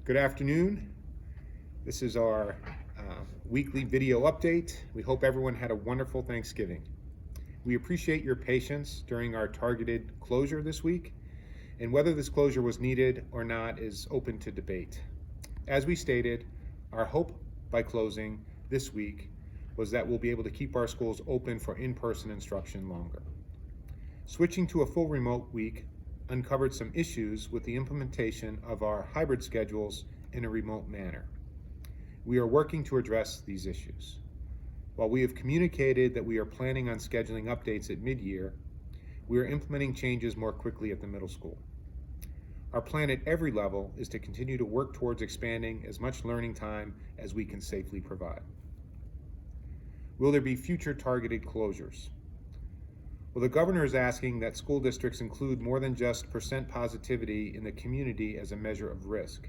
Good afternoon. This is our weekly video update. We hope everyone had a wonderful Thanksgiving. We appreciate your patience during our targeted closure this week, and whether this closure was needed or not is open to debate. As we stated, our hope by closing this week was that we'll be able to keep our schools open for in-person instruction longer. Switching to a full remote week uncovered some issues with the implementation of our hybrid schedules in a remote manner. We are working to address these issues. While we have communicated that we are planning on scheduling updates at mid-year, we are implementing changes more quickly at the middle school. Our plan at every level is to continue to work towards expanding as much learning time as we can safely provide. Will there be future targeted closures? Well, the governor is asking that school districts include more than just percent positivity in the community as a measure of risk.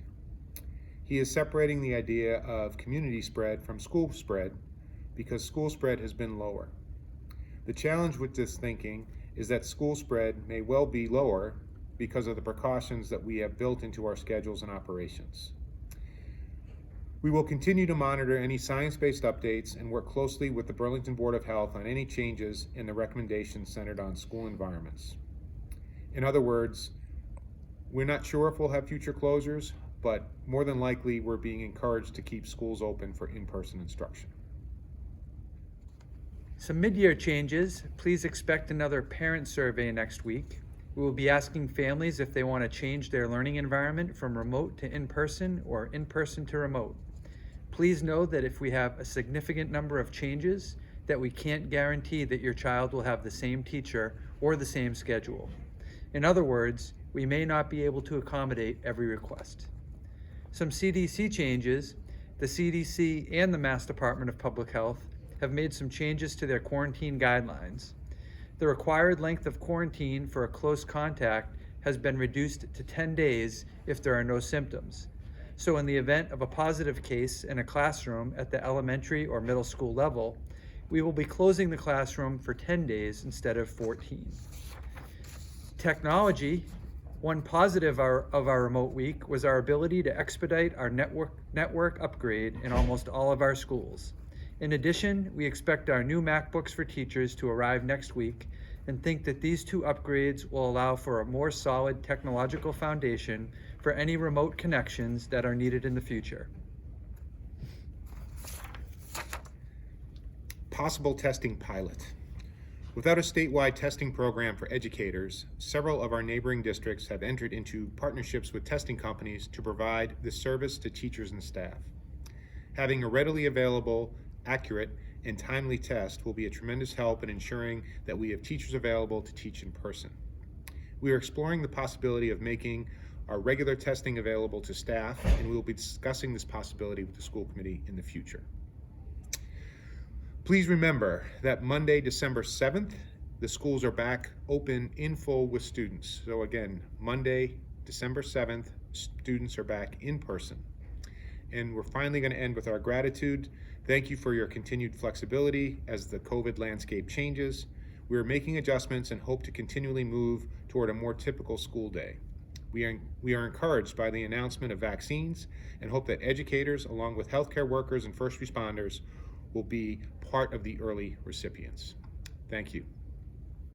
He is separating the idea of community spread from school spread because school spread has been lower. The challenge with this thinking is that school spread may well be lower because of the precautions that we have built into our schedules and operations. We will continue to monitor any science-based updates and work closely with the Burlington Board of Health on any changes in the recommendations centered on school environments. In other words, we're not sure if we'll have future closures, but more than likely we're being encouraged to keep schools open for in-person instruction. Some mid-year changes. Please expect another parent survey next week. We will be asking families if they want to change their learning environment from remote to in-person or in-person to remote. Please know that if we have a significant number of changes, that we can't guarantee that your child will have the same teacher or the same schedule. In other words, we may not be able to accommodate every request. Some CDC changes. The CDC and the Mass Department of Public Health have made some changes to their quarantine guidelines. The required length of quarantine for a close contact has been reduced to 10 days if there are no symptoms. So in the event of a positive case in a classroom at the elementary or middle school level, we will be closing the classroom for 10 days instead of 14. Technology. One positive of our remote week was our ability to expedite our network upgrade in almost all of our schools. In addition, we expect our new MacBooks for teachers to arrive next week and think that these two upgrades will allow for a more solid technological foundation for any remote connections that are needed in the future. Possible testing pilot. Without a statewide testing program for educators, several of our neighboring districts have entered into partnerships with testing companies to provide this service to teachers and staff. Having a readily available, accurate, and timely test will be a tremendous help in ensuring that we have teachers available to teach in person. We are exploring the possibility of making our regular testing available to staff, and we will be discussing this possibility with the school committee in the future. Please remember that Monday, December 7th, the schools are back open in full with students. So again, Monday, December 7th, students are back in person. And we're finally going to end with our gratitude. Thank you for your continued flexibility as the COVID landscape changes. We are making adjustments and hope to continually move toward a more typical school day. We are encouraged by the announcement of vaccines and hope that educators, along with healthcare workers and first responders, will be part of the early recipients. Thank you.